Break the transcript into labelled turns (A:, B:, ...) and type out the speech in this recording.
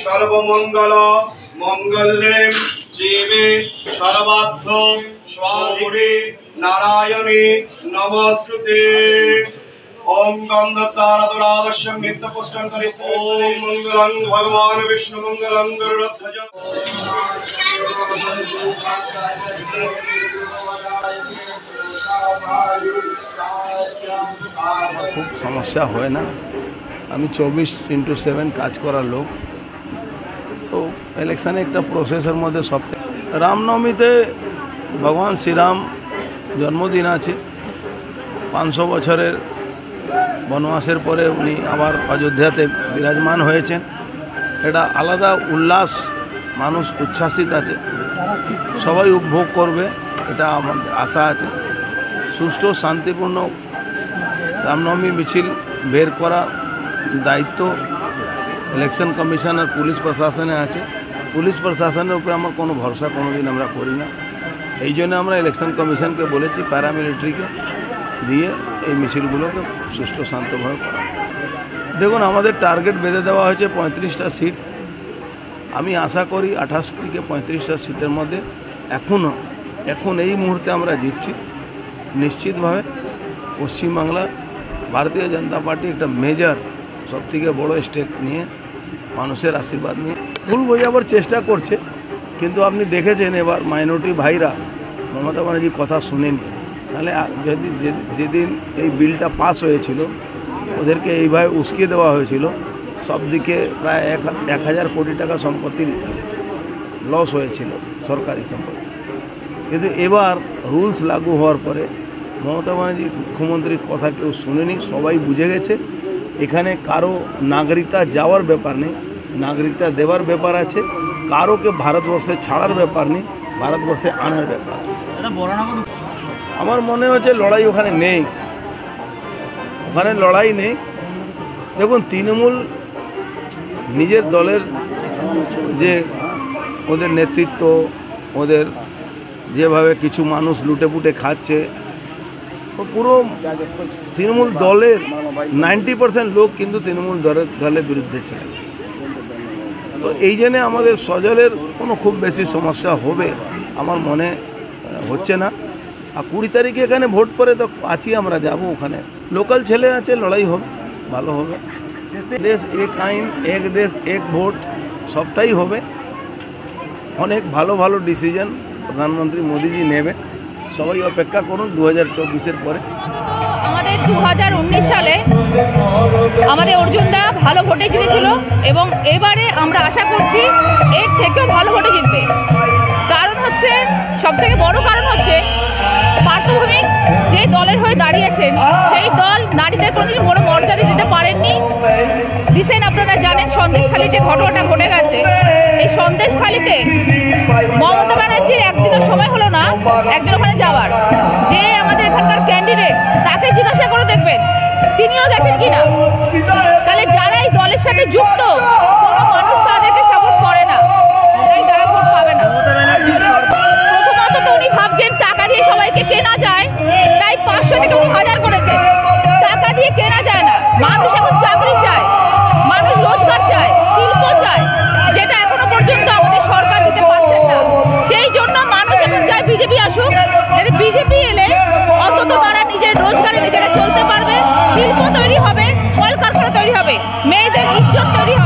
A: सर्वमंगल मंगल्ये शिवे सर्वार्थ स्वाधिके नारायणे नमस्ते। ओम गंधद्वारादुरादर्शं नित्यपुष्टं करिष्ये। ओम मंगलं भगवान विष्णु मंगलं गरुड़ध्वज।
B: खूब समस्या है ना, আমি 24x7 কাজ করার লোক। তো ইলেকশনে একটা প্রসেসের মধ্যে সব রামনবমীতে ভগবান শ্রীরাম জন্মদিন আছে। 500 বছরের বনবাসের পরে উনি আবার অযোধ্যাতে বিরাজমান হয়েছেন। এটা আলাদা উল্লাস, মানুষ উচ্ছ্বাসিত আছে, সবাই উপভোগ করবে, এটা আমার আশা আছে। সুষ্ঠু শান্তিপূর্ণ রামনবমী মিছিল বের করা দায়িত্ব ইলেকশন কমিশন আর পুলিশ প্রশাসনে আছে। পুলিশ প্রশাসনের উপরে আমার কোনো ভরসা কোনোদিন আমরা করি না। এই জন্য আমরা ইলেকশন কমিশনকে বলেছি প্যারামিলিটারিকে দিয়ে এই মিছিলগুলোকে সুষ্ঠু শান্তভাবে করা। দেখুন, আমাদের টার্গেট বেঁধে দেওয়া হয়েছে 35টা সিট। আমি আশা করি 28 থেকে 35টা সিটের মধ্যে এখন এই মুহূর্তে আমরা জিতছি নিশ্চিতভাবে। পশ্চিমবাংলা ভারতীয় জনতা পার্টি একটা মেজর সবথেকে বড় স্টেক নিয়ে মানুষের আশীর্বাদ নিয়ে ভুল বোঝাবার চেষ্টা করছে। কিন্তু আপনি দেখেছেন এবার মাইনরিটি ভাইরা মমতা ব্যানার্জির কথা শুনেনি। তাহলে যদি যেদিন এই বিলটা পাস হয়েছিল ওদেরকে এইভাবে উস্কে দেওয়া হয়েছিল, সব দিকে প্রায় 1000 কোটি টাকা সম্পত্তির লস হয়েছিল, সরকারি সম্পত্তি। কিন্তু এবার রুলস লাগু হওয়ার পরে মমতা ব্যানার্জি মুখ্যমন্ত্রীর কথা কেউ শুনেনি, সবাই বুঝে গেছে এখানে কারো নাগরিকতা যাওয়ার ব্যাপার নেই, নাগরিকতা দেওয়ার ব্যাপার আছে। কারোকে ভারতবর্ষে ছাড়ার ব্যাপার নেই, ভারতবর্ষে আনার ব্যাপার আছে। আমার মনে হচ্ছে লড়াই ওখানে নেই, ওখানে লড়াই নেই। দেখুন, তৃণমূল নিজের দলের যে ওদের নেতৃত্ব, ওদের যেভাবে কিছু মানুষ লুটেপুটে খাচ্ছে, পুরো তৃণমূল দলের 90% লোক কিন্তু তৃণমূল দলের বিরুদ্ধে চলে গেছে। তো এই জন্যে আমাদের সজলের কোনো খুব বেশি সমস্যা হবে আমার মনে হচ্ছে না। আর 20 তারিখে এখানে ভোট পরে তো আছি, আমরা যাব ওখানে, লোকাল ছেলে আছে, লড়াই হবে, ভালো হবে। দেশ এক আইন, এক দেশ এক ভোট, সবটাই হবে। অনেক ভালো ভালো ডিসিশন প্রধানমন্ত্রী মোদিজি নেবে, সবাই অপেক্ষা করুন 2024-এর পরে।
C: আমাদের 2019 সালে আমাদের অর্জুনদা ভালো ভোটে জিতেছিল এবং এবারে আমরা আশা করছি এর থেকেও ভালো ভোটে জিতবে। কারণ হচ্ছে, সবথেকে বড় কারণ হচ্ছে পার্থভূমিক যে দলের হয়ে দাঁড়িয়েছেন সেই দল নারীদের কোনোদিন বড় মর্যাদা দিতে পারেননি। রিসেন্ট আপনারা জানেন সন্দেশখালী যে ঘটনাটা ঘটে গেছে, এই সন্দেশখালীতে মমতা ব্যানার্জির একদিনও সময় হলো না একদিন ওখানে যাওয়ার। যে আমাদের এখানকার ক্যান্ডিডেট তাকে জিজ্ঞাসা করে দেখবেন তিনিও গেছেন কিনা। তাহলে যারা এই দলের সাথে যুক্ত কোনো মানুষ তাদেরকে সাপোর্ট করে না, তাই তারা ভোট পাবে না। প্রথমত তো উনি ভাবছেন টাকা দিয়ে সবাইকে কেনা যায়, তাই 500 থেকে 1000 করেছে। টাকা দিয়ে কেনা যায় না, মানুষ এখন চাকরি চায়, মানুষ রোজগার চায়, শিল্প চায়, যেটা এখনো পর্যন্ত আমাদের সরকার দিতে পারছেন না। সেই জন্য মানুষ এখন চায় বিজেপি আসুক, যাতে বিজেপি এলে অন্তত তারা নিজের রোজগারে নিজেরা চলতে পারবে, শিল্প তৈরি হবে, কলকারখানা তৈরি হবে, মেয়েদের ইজ্জত তৈরি হবে।